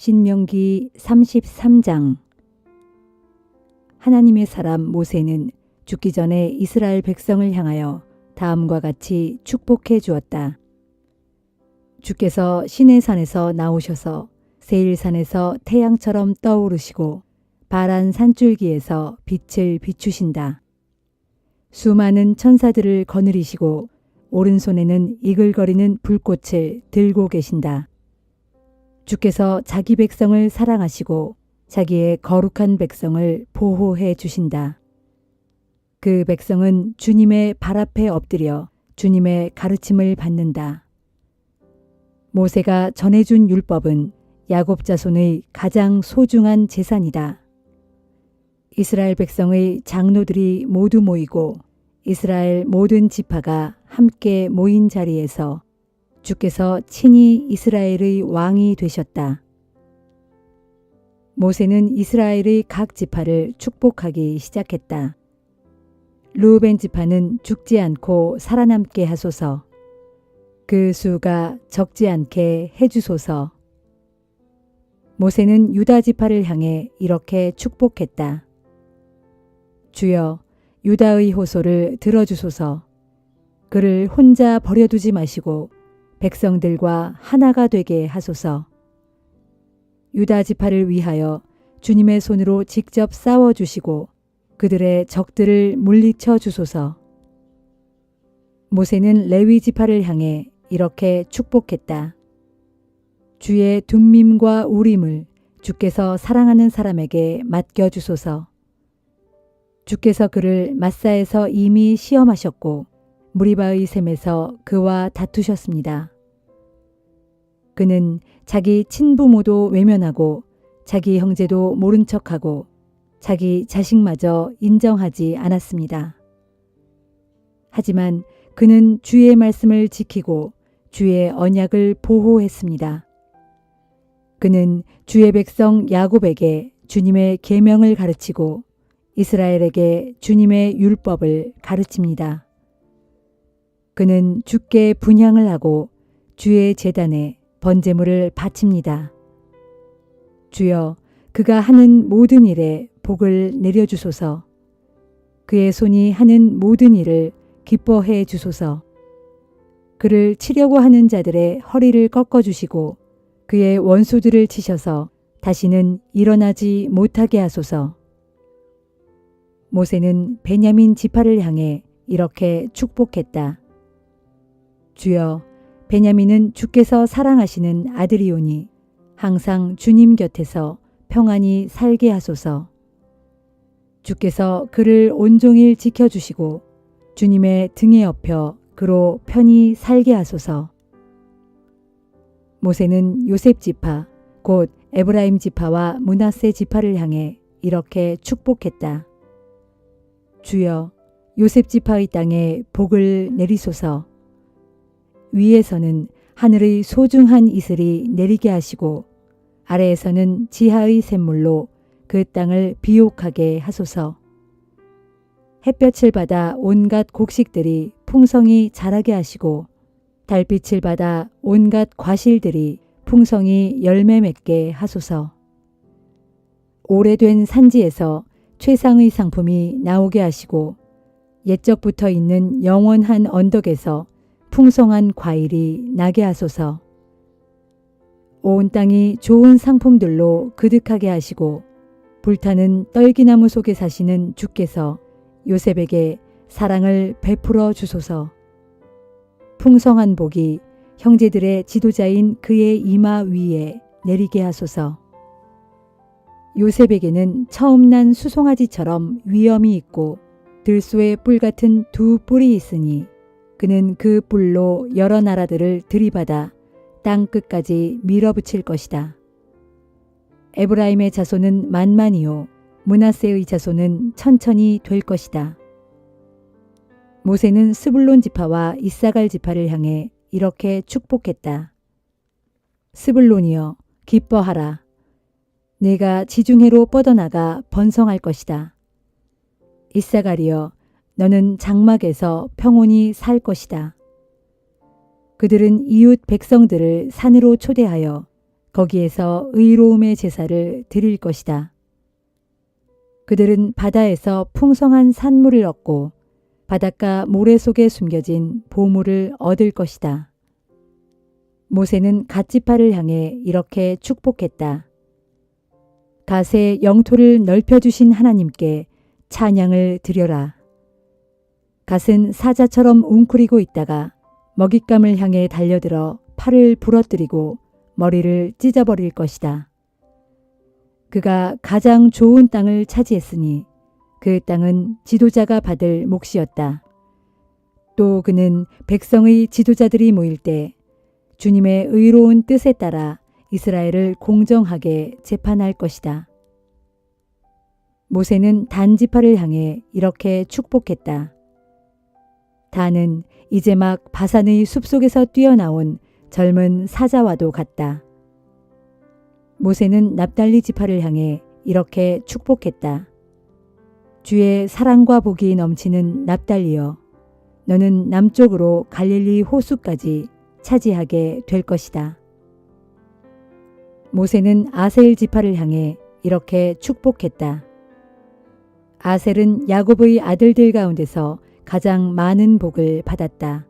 신명기 33장. 하나님의 사람 모세는 죽기 전에 이스라엘 백성을 향하여 다음과 같이 축복해 주었다. 주께서 시내산에서 나오셔서 세일산에서 태양처럼 떠오르시고 바란 산줄기에서 빛을 비추신다. 수많은 천사들을 거느리시고 오른손에는 이글거리는 불꽃을 들고 계신다. 주께서 자기 백성을 사랑하시고 자기의 거룩한 백성을 보호해 주신다. 그 백성은 주님의 발 앞에 엎드려 주님의 가르침을 받는다. 모세가 전해준 율법은 야곱 자손의 가장 소중한 재산이다. 이스라엘 백성의 장로들이 모두 모이고 이스라엘 모든 지파가 함께 모인 자리에서 주께서 친히 이스라엘의 왕이 되셨다. 모세는 이스라엘의 각 지파를 축복하기 시작했다. 르우벤 지파는 죽지 않고 살아남게 하소서. 그 수가 적지 않게 해주소서. 모세는 유다 지파를 향해 이렇게 축복했다. 주여, 유다의 호소를 들어주소서. 그를 혼자 버려두지 마시고 백성들과 하나가 되게 하소서. 유다 지파를 위하여 주님의 손으로 직접 싸워주시고 그들의 적들을 물리쳐 주소서. 모세는 레위 지파를 향해 이렇게 축복했다. 주의 둠밈과 우림을 주께서 사랑하는 사람에게 맡겨주소서. 주께서 그를 마사에서 이미 시험하셨고 무리바의 샘에서 그와 다투셨습니다. 그는 자기 친부모도 외면하고 자기 형제도 모른 척하고 자기 자식마저 인정하지 않았습니다. 하지만 그는 주의 말씀을 지키고 주의 언약을 보호했습니다. 그는 주의 백성 야곱에게 주님의 계명을 가르치고 이스라엘에게 주님의 율법을 가르칩니다. 그는 주께 분향을 하고 주의 제단에 번제물을 바칩니다. 주여, 그가 하는 모든 일에 복을 내려주소서. 그의 손이 하는 모든 일을 기뻐해 주소서. 그를 치려고 하는 자들의 허리를 꺾어주시고 그의 원수들을 치셔서 다시는 일어나지 못하게 하소서. 모세는 베냐민 지파를 향해 이렇게 축복했다. 주여, 베냐민은 주께서 사랑하시는 아들이오니 항상 주님 곁에서 평안히 살게 하소서. 주께서 그를 온종일 지켜주시고 주님의 등에 업혀 그로 편히 살게 하소서. 모세는 요셉 지파, 곧 에브라임 지파와 므낫세 지파를 향해 이렇게 축복했다. 주여, 요셉 지파의 땅에 복을 내리소서. 위에서는 하늘의 소중한 이슬이 내리게 하시고 아래에서는 지하의 샘물로 그 땅을 비옥하게 하소서. 햇볕을 받아 온갖 곡식들이 풍성히 자라게 하시고 달빛을 받아 온갖 과실들이 풍성히 열매 맺게 하소서. 오래된 산지에서 최상의 상품이 나오게 하시고 옛적부터 있는 영원한 언덕에서 풍성한 과일이 나게 하소서. 온 땅이 좋은 상품들로 그득하게 하시고 불타는 떨기나무 속에 사시는 주께서 요셉에게 사랑을 베풀어 주소서. 풍성한 복이 형제들의 지도자인 그의 이마 위에 내리게 하소서. 요셉에게는 처음 난 수송아지처럼 위엄이 있고 들소의 뿔 같은 두 뿔이 있으니 그는 그 뿔로 여러 나라들을 들이받아 땅 끝까지 밀어붙일 것이다. 에브라임의 자손은 만만이요 므낫세의 자손은 천천히 될 것이다. 모세는 스불론 지파와 이사갈 지파를 향해 이렇게 축복했다. 스불론이여, 기뻐하라. 내가 지중해로 뻗어나가 번성할 것이다. 이사갈이여, 너는 장막에서 평온히 살 것이다. 그들은 이웃 백성들을 산으로 초대하여 거기에서 의로움의 제사를 드릴 것이다. 그들은 바다에서 풍성한 산물을 얻고 바닷가 모래 속에 숨겨진 보물을 얻을 것이다. 모세는 갓지파를 향해 이렇게 축복했다. 갓의 영토를 넓혀주신 하나님께 찬양을 드려라. 갓은 사자처럼 웅크리고 있다가 먹잇감을 향해 달려들어 팔을 부러뜨리고 머리를 찢어버릴 것이다. 그가 가장 좋은 땅을 차지했으니 그 땅은 지도자가 받을 몫이었다. 또 그는 백성의 지도자들이 모일 때 주님의 의로운 뜻에 따라 이스라엘을 공정하게 재판할 것이다. 모세는 단 지파를 향해 이렇게 축복했다. 단은 이제 막 바산의 숲속에서 뛰어나온 젊은 사자와도 같다. 모세는 납달리 지파를 향해 이렇게 축복했다. 주의 사랑과 복이 넘치는 납달리여, 너는 남쪽으로 갈릴리 호수까지 차지하게 될 것이다. 모세는 아셀 지파를 향해 이렇게 축복했다. 아셀은 야곱의 아들들 가운데서 가장 많은 복을 받았다.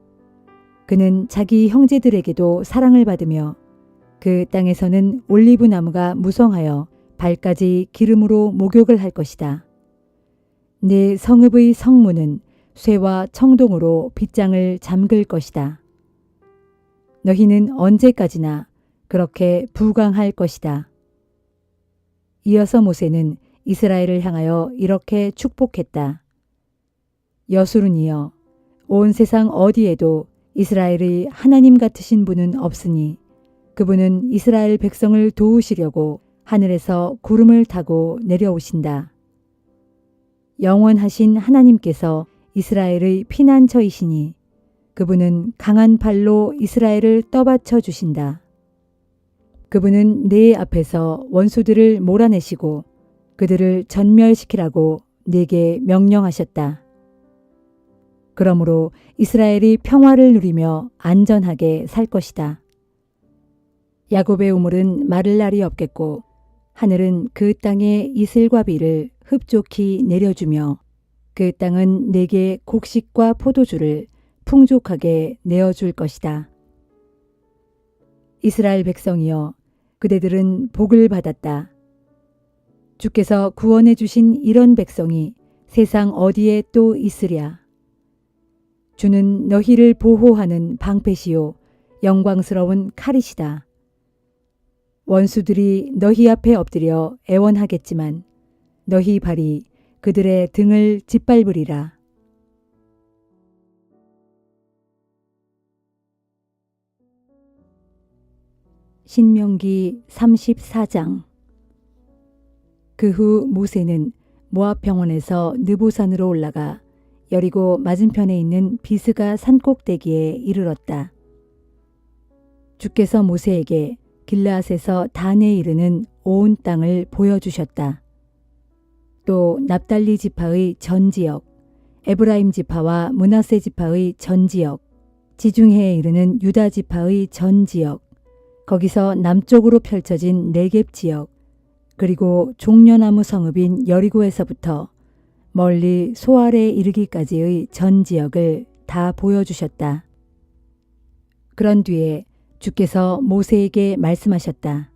그는 자기 형제들에게도 사랑을 받으며 그 땅에서는 올리브 나무가 무성하여 발까지 기름으로 목욕을 할 것이다. 내 성읍의 성문은 쇠와 청동으로 빗장을 잠글 것이다. 너희는 언제까지나 그렇게 부강할 것이다. 이어서 모세는 이스라엘을 향하여 이렇게 축복했다. 여수run이여, 온 세상 어디에도 이스라엘의 하나님 같으신 분은 없으니 그분은 이스라엘 백성을 도우시려고 하늘에서 구름을 타고 내려오신다. 영원하신 하나님께서 이스라엘의 피난처이시니 그분은 강한 팔로 이스라엘을 떠받쳐 주신다. 그분은 내 앞에서 원수들을 몰아내시고 그들을 전멸시키라고 내게 명령하셨다. 그러므로 이스라엘이 평화를 누리며 안전하게 살 것이다. 야곱의 우물은 마를 날이 없겠고 하늘은 그 땅에 이슬과 비를 흡족히 내려주며 그 땅은 내게 곡식과 포도주를 풍족하게 내어줄 것이다. 이스라엘 백성이여, 그대들은 복을 받았다. 주께서 구원해 주신 이런 백성이 세상 어디에 또 있으랴. 주는 너희를 보호하는 방패시요 영광스러운 칼이시다. 원수들이 너희 앞에 엎드려 애원하겠지만 너희 발이 그들의 등을 짓밟으리라. 신명기 34장. 그 후 모세는 모압 평원에서 느보산으로 올라가 여리고 맞은편에 있는 비스가 산꼭대기에 이르렀다. 주께서 모세에게 길르앗에서 단에 이르는 온 땅을 보여주셨다. 또 납달리 지파의 전 지역, 에브라임 지파와 므낫세 지파의 전 지역, 지중해에 이르는 유다 지파의 전 지역, 거기서 남쪽으로 펼쳐진 네겝 지역, 그리고 종려나무 성읍인 여리고에서부터 멀리 소알에 이르기까지의 전 지역을 다 보여주셨다. 그런 뒤에 주께서 모세에게 말씀하셨다.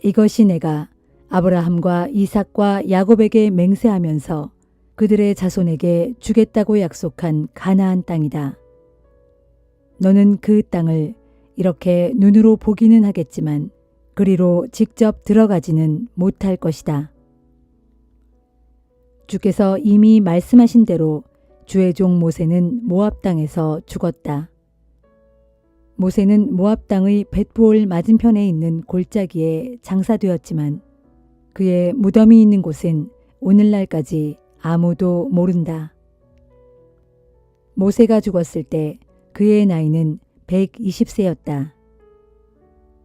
이것이 내가 아브라함과 이삭과 야곱에게 맹세하면서 그들의 자손에게 주겠다고 약속한 가나안 땅이다. 너는 그 땅을 이렇게 눈으로 보기는 하겠지만 그리로 직접 들어가지는 못할 것이다. 주께서 이미 말씀하신 대로 주의 종 모세는 모압 땅에서 죽었다. 모세는 모압 땅의 벳보올 맞은편에 있는 골짜기에 장사되었지만 그의 무덤이 있는 곳은 오늘날까지 아무도 모른다. 모세가 죽었을 때 그의 나이는 120세였다.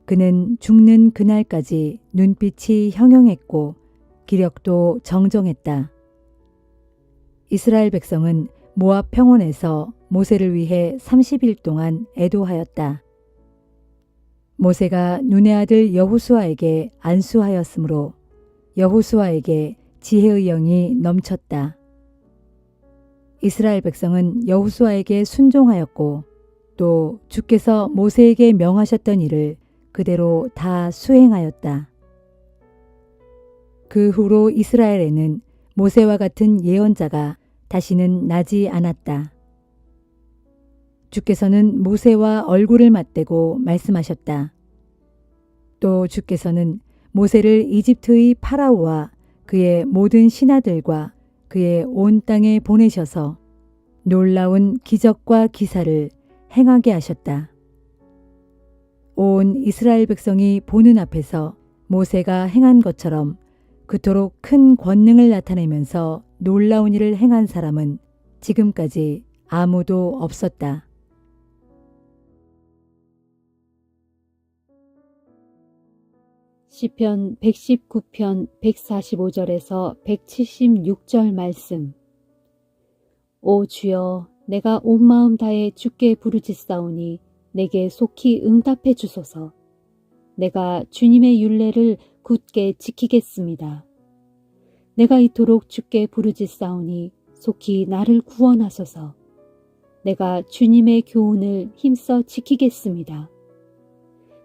그는 죽는 그날까지 눈빛이 형형했고 기력도 정정했다. 이스라엘 백성은 모압 평원에서 모세를 위해 30일 동안 애도하였다. 모세가 눈의 아들 여호수아에게 안수하였으므로 여호수아에게 지혜의 영이 넘쳤다. 이스라엘 백성은 여호수아에게 순종하였고 또 주께서 모세에게 명하셨던 일을 그대로 다 수행하였다. 그 후로 이스라엘에는 모세와 같은 예언자가 다시는 나지 않았다. 주께서는 모세와 얼굴을 맞대고 말씀하셨다. 또 주께서는 모세를 이집트의 파라오와 그의 모든 신하들과 그의 온 땅에 보내셔서 놀라운 기적과 기사를 행하게 하셨다. 온 이스라엘 백성이 보는 앞에서 모세가 행한 것처럼 그토록 큰 권능을 나타내면서 놀라운 일을 행한 사람은 지금까지 아무도 없었다. 시편 119편 145절에서 176절 말씀. 오 주여, 내가 온 마음 다해 주께 부르짖사오니 내게 속히 응답해 주소서. 내가 주님의 율례를 굳게 지키겠습니다. 내가 이토록 주께 부르짖사오니 속히 나를 구원하소서. 내가 주님의 교훈을 힘써 지키겠습니다.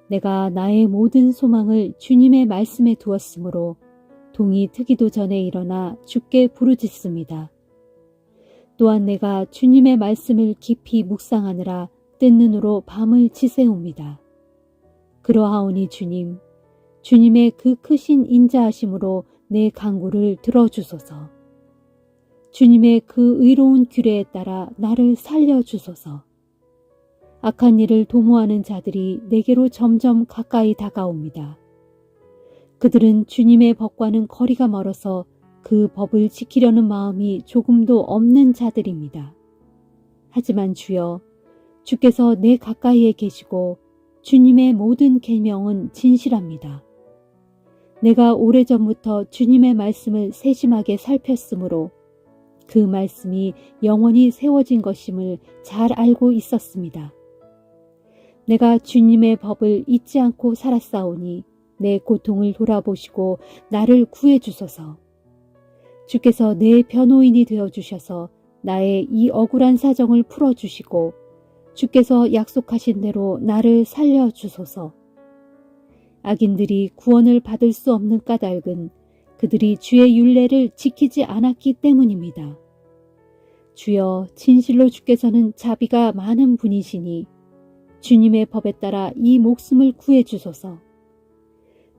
내가 나의 모든 소망을 주님의 말씀에 두었으므로 동이 트기도 전에 일어나 주께 부르짖습니다. 또한 내가 주님의 말씀을 깊이 묵상하느라 뜬 눈으로 밤을 지새웁니다. 그러하오니 주님, 주님의 그 크신 인자하심으로 내 간구를 들어주소서. 주님의 그 의로운 규례에 따라 나를 살려주소서. 악한 일을 도모하는 자들이 내게로 점점 가까이 다가옵니다. 그들은 주님의 법과는 거리가 멀어서 그 법을 지키려는 마음이 조금도 없는 자들입니다. 하지만 주여, 주께서 내 가까이에 계시고 주님의 모든 계명은 진실합니다. 내가 오래전부터 주님의 말씀을 세심하게 살폈으므로 그 말씀이 영원히 세워진 것임을 잘 알고 있었습니다. 내가 주님의 법을 잊지 않고 살았사오니 내 고통을 돌아보시고 나를 구해 주소서. 주께서 내 변호인이 되어 주셔서 나의 이 억울한 사정을 풀어 주시고 주께서 약속하신 대로 나를 살려 주소서. 악인들이 구원을 받을 수 없는 까닭은 그들이 주의 율례를 지키지 않았기 때문입니다. 주여, 진실로 주께서는 자비가 많은 분이시니 주님의 법에 따라 이 목숨을 구해 주소서.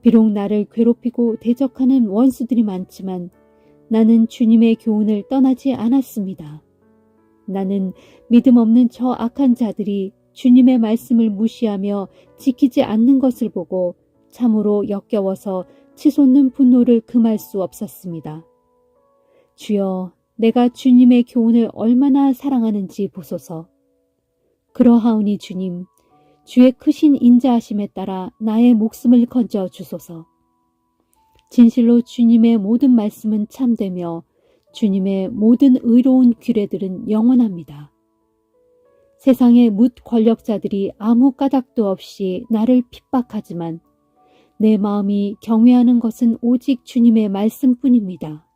비록 나를 괴롭히고 대적하는 원수들이 많지만 나는 주님의 교훈을 떠나지 않았습니다. 나는 믿음 없는 저 악한 자들이 주님의 말씀을 무시하며 지키지 않는 것을 보고 참으로 역겨워서 치솟는 분노를 금할 수 없었습니다. 주여, 내가 주님의 교훈을 얼마나 사랑하는지 보소서. 그러하오니 주님, 주의 크신 인자하심에 따라 나의 목숨을 건져 주소서. 진실로 주님의 모든 말씀은 참되며 주님의 모든 의로운 규례들은 영원합니다. 세상의 뭇 권력자들이 아무 까닭도 없이 나를 핍박하지만 내 마음이 경외하는 것은 오직 주님의 말씀뿐입니다.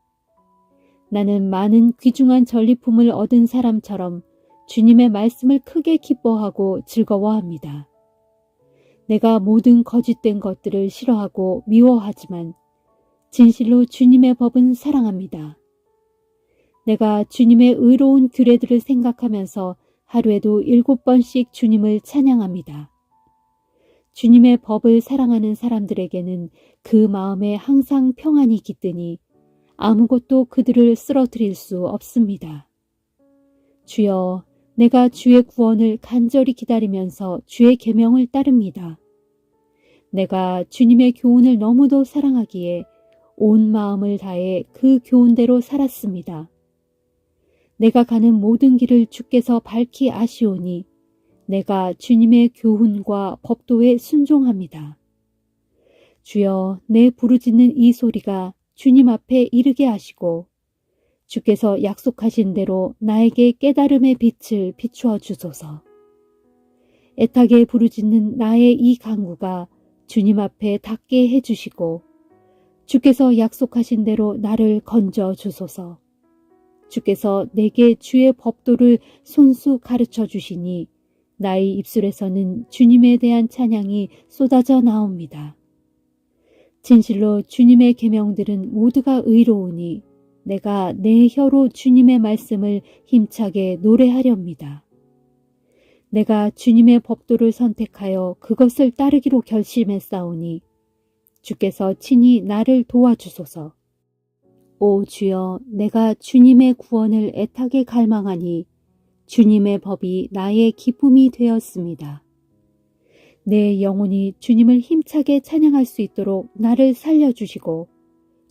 나는 많은 귀중한 전리품을 얻은 사람처럼 주님의 말씀을 크게 기뻐하고 즐거워합니다. 내가 모든 거짓된 것들을 싫어하고 미워하지만 진실로 주님의 법은 사랑합니다. 내가 주님의 의로운 규례들을 생각하면서 하루에도 7번씩 주님을 찬양합니다. 주님의 법을 사랑하는 사람들에게는 그 마음에 항상 평안이 깃드니 아무것도 그들을 쓰러뜨릴 수 없습니다. 주여, 내가 주의 구원을 간절히 기다리면서 주의 계명을 따릅니다. 내가 주님의 교훈을 너무도 사랑하기에 온 마음을 다해 그 교훈대로 살았습니다. 내가 가는 모든 길을 주께서 밝히 아시오니 내가 주님의 교훈과 법도에 순종합니다. 주여, 내 부르짖는 이 소리가 주님 앞에 이르게 하시고 주께서 약속하신 대로 나에게 깨달음의 빛을 비추어 주소서. 애타게 부르짖는 나의 이 간구가 주님 앞에 닿게 해주시고 주께서 약속하신 대로 나를 건져 주소서. 주께서 내게 주의 법도를 손수 가르쳐 주시니 나의 입술에서는 주님에 대한 찬양이 쏟아져 나옵니다. 진실로 주님의 계명들은 모두가 의로우니 내가 내 혀로 주님의 말씀을 힘차게 노래하렵니다. 내가 주님의 법도를 선택하여 그것을 따르기로 결심했사오니 주께서 친히 나를 도와주소서. 오 주여, 내가 주님의 구원을 애타게 갈망하니 주님의 법이 나의 기쁨이 되었습니다. 내 영혼이 주님을 힘차게 찬양할 수 있도록 나를 살려주시고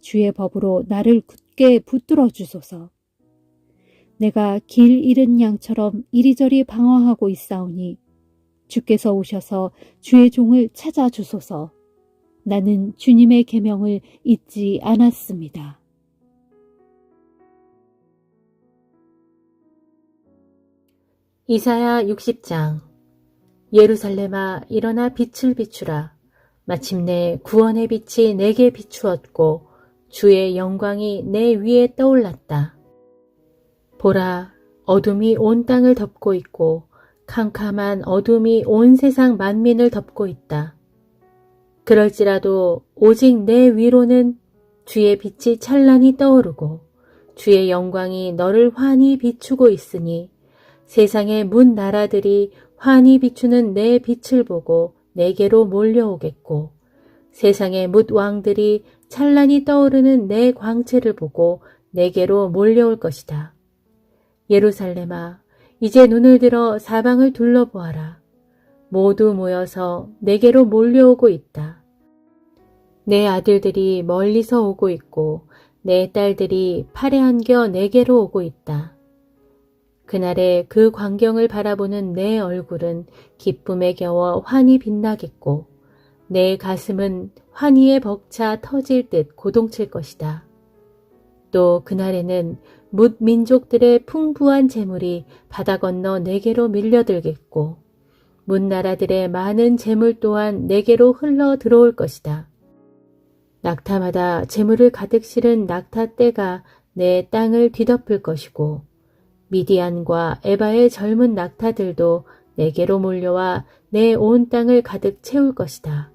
주의 법으로 나를 굳게 붙들어 주소서. 내가 길 잃은 양처럼 이리저리 방황하고 있사오니 주께서 오셔서 주의 종을 찾아주소서. 나는 주님의 계명을 잊지 않았습니다. 이사야 60장. 예루살렘아, 일어나 빛을 비추라. 마침내 구원의 빛이 내게 비추었고 주의 영광이 내 위에 떠올랐다. 보라, 어둠이 온 땅을 덮고 있고 캄캄한 어둠이 온 세상 만민을 덮고 있다. 그럴지라도 오직 내 위로는 주의 빛이 찬란히 떠오르고 주의 영광이 너를 환히 비추고 있으니 세상의 문 나라들이 환히 비추는 내 빛을 보고 내게로 몰려오겠고 세상의 뭇 왕들이 찬란히 떠오르는 내 광채를 보고 내게로 몰려올 것이다. 예루살렘아, 이제 눈을 들어 사방을 둘러보아라. 모두 모여서 내게로 몰려오고 있다. 내 아들들이 멀리서 오고 있고 내 딸들이 팔에 안겨 내게로 오고 있다. 그날에 그 광경을 바라보는 내 얼굴은 기쁨에 겨워 환히 빛나겠고 내 가슴은 환희에 벅차 터질 듯 고동칠 것이다. 또 그날에는 뭇 민족들의 풍부한 재물이 바다 건너 내게로 밀려들겠고 뭇 나라들의 많은 재물 또한 내게로 흘러 들어올 것이다. 낙타마다 재물을 가득 실은 낙타떼가 내 땅을 뒤덮을 것이고 미디안과 에바의 젊은 낙타들도 내게로 몰려와 내 온 땅을 가득 채울 것이다.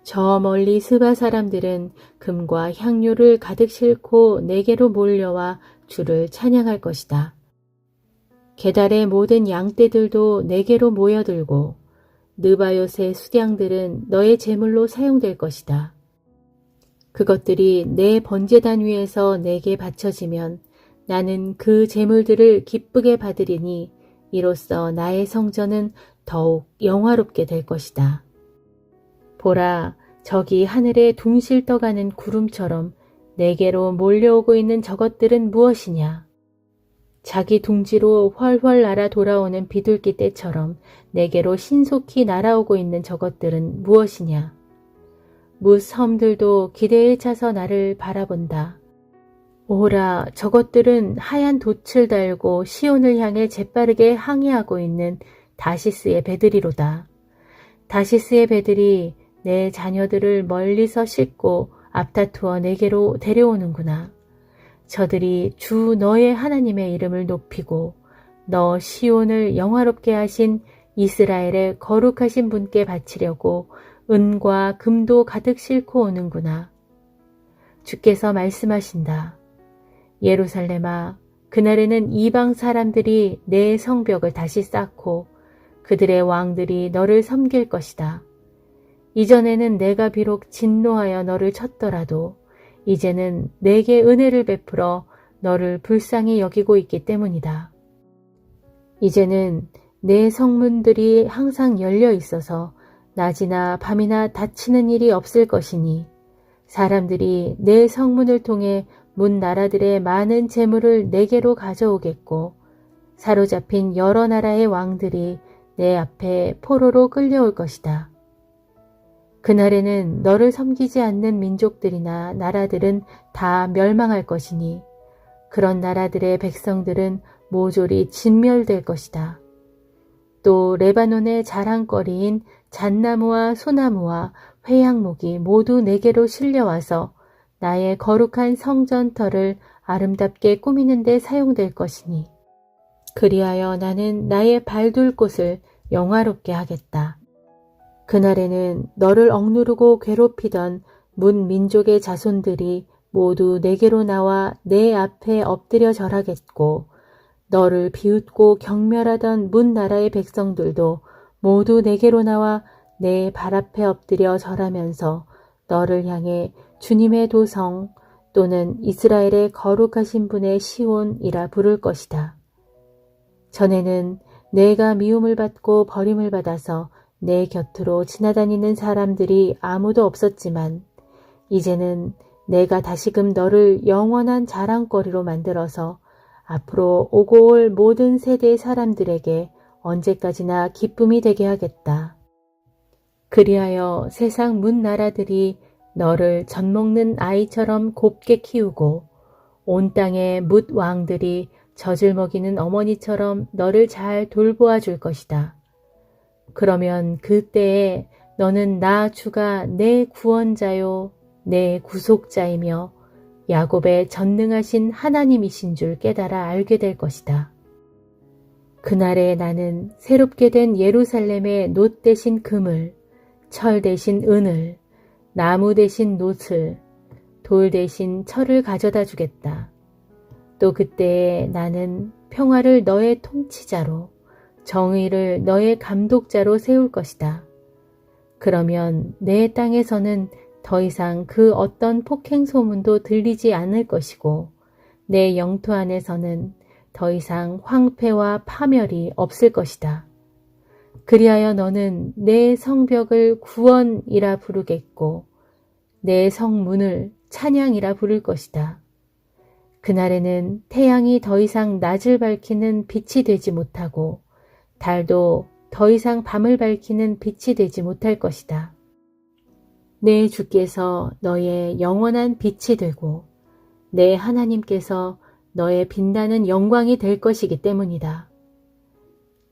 저 멀리 스바 사람들은 금과 향료를 가득 싣고 내게로 몰려와 주를 찬양할 것이다. 게달의 모든 양떼들도 내게로 모여들고 느바요의 수량들은 너의 제물로 사용될 것이다. 그것들이 내 번제단 위에서 내게 바쳐지면 나는 그 제물들을 기쁘게 받으리니 이로써 나의 성전은 더욱 영화롭게 될 것이다. 보라, 저기 하늘에 둥실 떠가는 구름처럼 내게로 몰려오고 있는 저것들은 무엇이냐? 자기 둥지로 훨훨 날아 돌아오는 비둘기 떼처럼 내게로 신속히 날아오고 있는 저것들은 무엇이냐? 뭇 섬들도 기대에 차서 나를 바라본다. 오라, 저것들은 하얀 돛을 달고 시온을 향해 재빠르게 항해하고 있는 다시스의 배들이로다. 다시스의 배들이 내 자녀들을 멀리서 싣고 앞다투어 내게로 데려오는구나. 저들이 주 너의 하나님의 이름을 높이고 너 시온을 영화롭게 하신 이스라엘의 거룩하신 분께 바치려고 은과 금도 가득 싣고 오는구나. 주께서 말씀하신다. 예루살렘아, 그날에는 이방 사람들이 내 성벽을 다시 쌓고 그들의 왕들이 너를 섬길 것이다. 이전에는 내가 비록 진노하여 너를 쳤더라도 이제는 내게 은혜를 베풀어 너를 불쌍히 여기고 있기 때문이다. 이제는 내 성문들이 항상 열려 있어서 낮이나 밤이나 닫히는 일이 없을 것이니 사람들이 내 성문을 통해 문 나라들의 많은 재물을 내게로 가져오겠고 사로잡힌 여러 나라의 왕들이 내 앞에 포로로 끌려올 것이다. 그날에는 너를 섬기지 않는 민족들이나 나라들은 다 멸망할 것이니 그런 나라들의 백성들은 모조리 진멸될 것이다. 또 레바논의 자랑거리인 잣나무와 소나무와 회양목이 모두 내게로 실려와서 나의 거룩한 성전터를 아름답게 꾸미는 데 사용될 것이니 그리하여 나는 나의 발둘 곳을 영화롭게 하겠다. 그날에는 너를 억누르고 괴롭히던 문 민족의 자손들이 모두 내게로 나와 내 앞에 엎드려 절하겠고 너를 비웃고 경멸하던 문 나라의 백성들도 모두 내게로 나와 내 발 앞에 엎드려 절하면서 너를 향해 주님의 도성 또는 이스라엘의 거룩하신 분의 시온이라 부를 것이다. 전에는 내가 미움을 받고 버림을 받아서 내 곁으로 지나다니는 사람들이 아무도 없었지만 이제는 내가 다시금 너를 영원한 자랑거리로 만들어서 앞으로 오고 올 모든 세대의 사람들에게 언제까지나 기쁨이 되게 하겠다. 그리하여 세상 문 나라들이 너를 젖먹는 아이처럼 곱게 키우고 온 땅의 뭇 왕들이 젖을 먹이는 어머니처럼 너를 잘 돌보아 줄 것이다. 그러면 그때에 너는 나 주가 내 구원자요 내 구속자이며 야곱의 전능하신 하나님이신 줄 깨달아 알게 될 것이다. 그날에 나는 새롭게 된 예루살렘의 놋 대신 금을, 철 대신 은을, 나무 대신 놋을, 돌 대신 철을 가져다 주겠다. 또 그때에 나는 평화를 너의 통치자로, 정의를 너의 감독자로 세울 것이다. 그러면 내 땅에서는 더 이상 그 어떤 폭행 소문도 들리지 않을 것이고 내 영토 안에서는 더 이상 황폐와 파멸이 없을 것이다. 그리하여 너는 내 성벽을 구원이라 부르겠고 내 성문을 찬양이라 부를 것이다. 그날에는 태양이 더 이상 낮을 밝히는 빛이 되지 못하고 달도 더 이상 밤을 밝히는 빛이 되지 못할 것이다. 내 주께서 너의 영원한 빛이 되고 내 하나님께서 너의 빛나는 영광이 될 것이기 때문이다.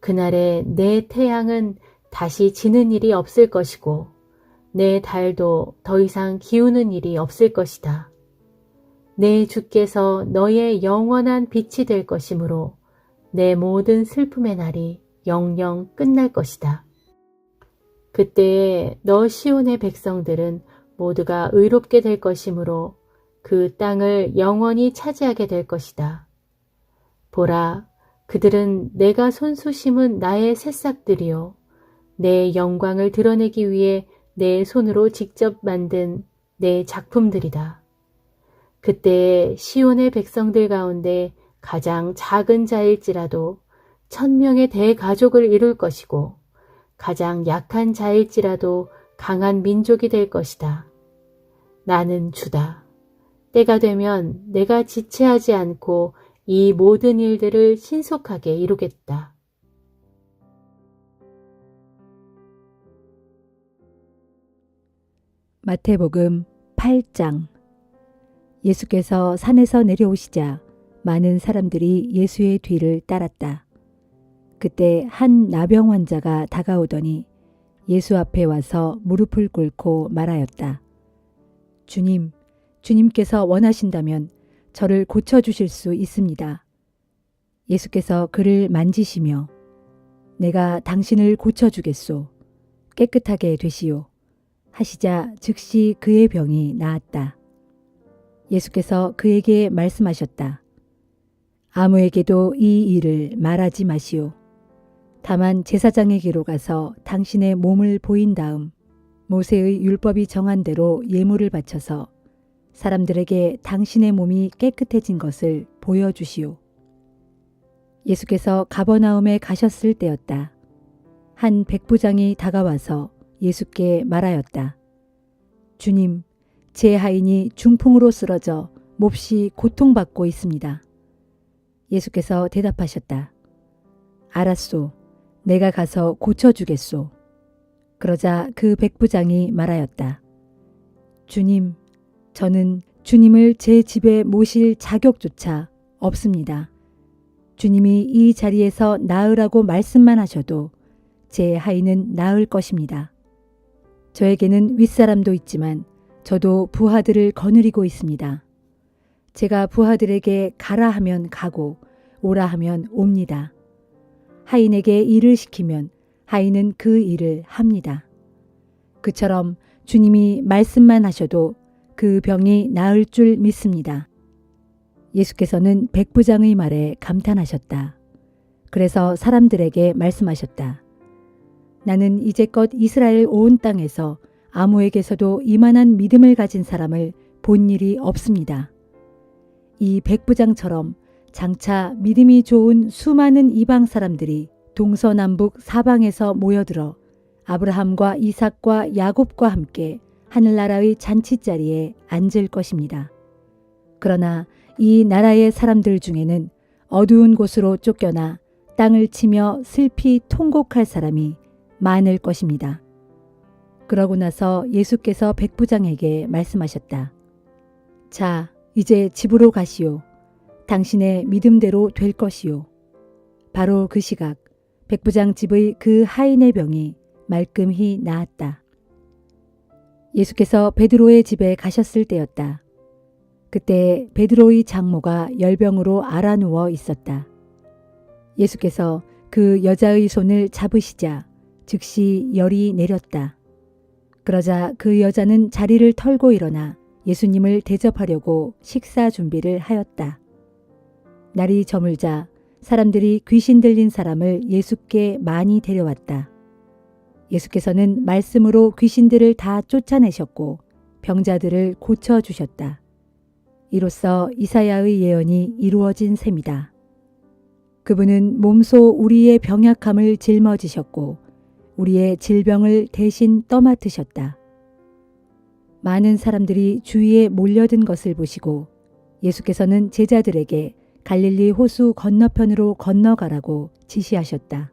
그날에 내 태양은 다시 지는 일이 없을 것이고 내 달도 더 이상 기우는 일이 없을 것이다. 내 주께서 너의 영원한 빛이 될 것이므로 내 모든 슬픔의 날이 영영 끝날 것이다. 그때에 너 시온의 백성들은 모두가 의롭게 될 것이므로 그 땅을 영원히 차지하게 될 것이다. 보라, 그들은 내가 손수 심은 나의 새싹들이요 내 영광을 드러내기 위해 내 손으로 직접 만든 내 작품들이다. 그때에 시온의 백성들 가운데 가장 작은 자일지라도 1000명의 대가족을 이룰 것이고 가장 약한 자일지라도 강한 민족이 될 것이다. 나는 주다. 때가 되면 내가 지체하지 않고 이 모든 일들을 신속하게 이루겠다. 마태복음 8장. 예수께서 산에서 내려오시자 많은 사람들이 예수의 뒤를 따랐다. 그때 한 나병 환자가 다가오더니 예수 앞에 와서 무릎을 꿇고 말하였다. 주님, 주님께서 원하신다면 저를 고쳐주실 수 있습니다. 예수께서 그를 만지시며 내가 당신을 고쳐주겠소. 깨끗하게 되시오. 하시자 즉시 그의 병이 나았다. 예수께서 그에게 말씀하셨다. 아무에게도 이 일을 말하지 마시오. 다만 제사장에게로 가서 당신의 몸을 보인 다음 모세의 율법이 정한 대로 예물을 바쳐서 사람들에게 당신의 몸이 깨끗해진 것을 보여주시오. 예수께서 가버나움에 가셨을 때였다. 한 백부장이 다가와서 예수께 말하였다. 주님, 제 하인이 중풍으로 쓰러져 몹시 고통받고 있습니다. 예수께서 대답하셨다. 알았소. 내가 가서 고쳐주겠소. 그러자 그 백부장이 말하였다. 주님, 저는 주님을 제 집에 모실 자격조차 없습니다. 주님이 이 자리에서 나으라고 말씀만 하셔도 제 하인은 나을 것입니다. 저에게는 윗사람도 있지만 저도 부하들을 거느리고 있습니다. 제가 부하들에게 가라 하면 가고 오라 하면 옵니다. 하인에게 일을 시키면 하인은 그 일을 합니다. 그처럼 주님이 말씀만 하셔도 그 병이 나을 줄 믿습니다. 예수께서는 백부장의 말에 감탄하셨다. 그래서 사람들에게 말씀하셨다. 나는 이제껏 이스라엘 온 땅에서 아무에게서도 이만한 믿음을 가진 사람을 본 일이 없습니다. 이 백부장처럼 장차 믿음이 좋은 수많은 이방 사람들이 동서남북 사방에서 모여들어 아브라함과 이삭과 야곱과 함께 하늘나라의 잔치자리에 앉을 것입니다. 그러나 이 나라의 사람들 중에는 어두운 곳으로 쫓겨나 땅을 치며 슬피 통곡할 사람이 많을 것입니다. 그러고 나서 예수께서 백부장에게 말씀하셨다. 자, 이제 집으로 가시오. 당신의 믿음대로 될 것이오. 바로 그 시각 백부장 집의 그 하인의 병이 말끔히 나았다. 예수께서 베드로의 집에 가셨을 때였다. 그때 베드로의 장모가 열병으로 앓아누워 있었다. 예수께서 그 여자의 손을 잡으시자 즉시 열이 내렸다. 그러자 그 여자는 자리를 털고 일어나 예수님을 대접하려고 식사 준비를 하였다. 날이 저물자 사람들이 귀신 들린 사람을 예수께 많이 데려왔다. 예수께서는 말씀으로 귀신들을 다 쫓아내셨고 병자들을 고쳐주셨다. 이로써 이사야의 예언이 이루어진 셈이다. 그분은 몸소 우리의 병약함을 짊어지셨고 우리의 질병을 대신 떠맡으셨다. 많은 사람들이 주위에 몰려든 것을 보시고 예수께서는 제자들에게 갈릴리 호수 건너편으로 건너가라고 지시하셨다.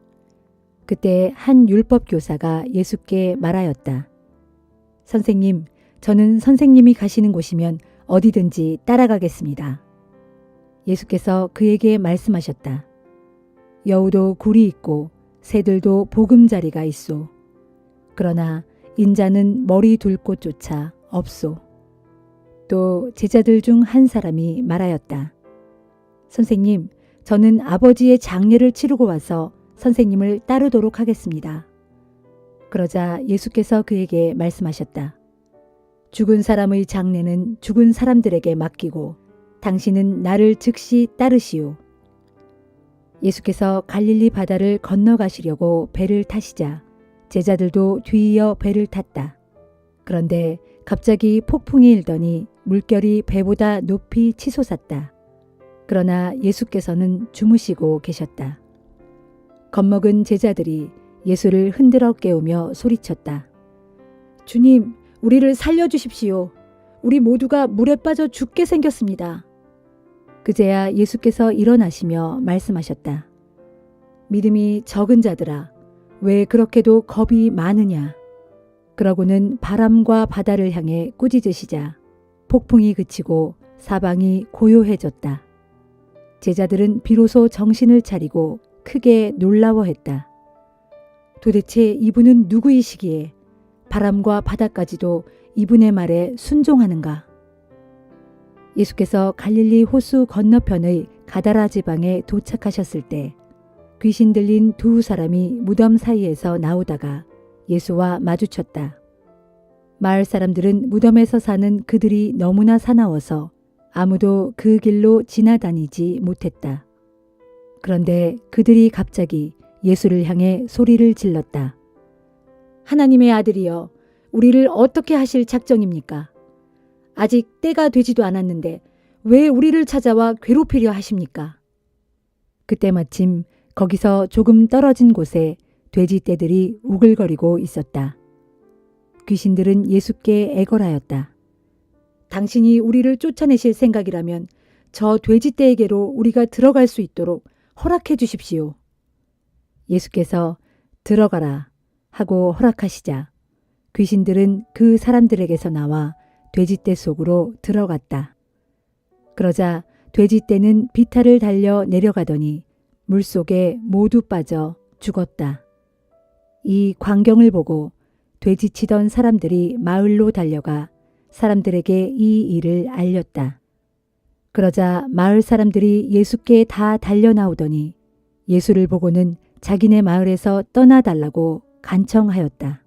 그때 한 율법 교사가 예수께 말하였다. 선생님, 저는 선생님이 가시는 곳이면 어디든지 따라가겠습니다. 예수께서 그에게 말씀하셨다. 여우도 굴이 있고 새들도 보금자리가 있소. 그러나 인자는 머리 둘 곳조차 없소. 또 제자들 중 한 사람이 말하였다. 선생님, 저는 아버지의 장례를 치르고 와서 선생님을 따르도록 하겠습니다. 그러자 예수께서 그에게 말씀하셨다. 죽은 사람의 장례는 죽은 사람들에게 맡기고 당신은 나를 즉시 따르시오. 예수께서 갈릴리 바다를 건너가시려고 배를 타시자 제자들도 뒤이어 배를 탔다. 그런데 갑자기 폭풍이 일더니 물결이 배보다 높이 치솟았다. 그러나 예수께서는 주무시고 계셨다. 겁먹은 제자들이 예수를 흔들어 깨우며 소리쳤다. 주님, 우리를 살려주십시오. 우리 모두가 물에 빠져 죽게 생겼습니다. 그제야 예수께서 일어나시며 말씀하셨다. 믿음이 적은 자들아, 왜 그렇게도 겁이 많으냐? 그러고는 바람과 바다를 향해 꾸짖으시자 폭풍이 그치고 사방이 고요해졌다. 제자들은 비로소 정신을 차리고 크게 놀라워했다. 도대체 이분은 누구이시기에 바람과 바다까지도 이분의 말에 순종하는가? 예수께서 갈릴리 호수 건너편의 가다라 지방에 도착하셨을 때 귀신 들린 두 사람이 무덤 사이에서 나오다가 예수와 마주쳤다. 마을 사람들은 무덤에서 사는 그들이 너무나 사나워서 아무도 그 길로 지나다니지 못했다. 그런데 그들이 갑자기 예수를 향해 소리를 질렀다. 하나님의 아들이여, 우리를 어떻게 하실 작정입니까? 아직 때가 되지도 않았는데 왜 우리를 찾아와 괴롭히려 하십니까? 그때 마침 거기서 조금 떨어진 곳에 돼지떼들이 우글거리고 있었다. 귀신들은 예수께 애걸하였다. 당신이 우리를 쫓아내실 생각이라면 저 돼지떼에게로 우리가 들어갈 수 있도록 허락해 주십시오. 예수께서 들어가라 하고 허락하시자 귀신들은 그 사람들에게서 나와 돼지떼 속으로 들어갔다. 그러자 돼지떼는 비탈을 달려 내려가더니 물속에 모두 빠져 죽었다. 이 광경을 보고 되지치던 사람들이 마을로 달려가 사람들에게 이 일을 알렸다. 그러자 마을 사람들이 예수께 다 달려나오더니 예수를 보고는 자기네 마을에서 떠나달라고 간청하였다.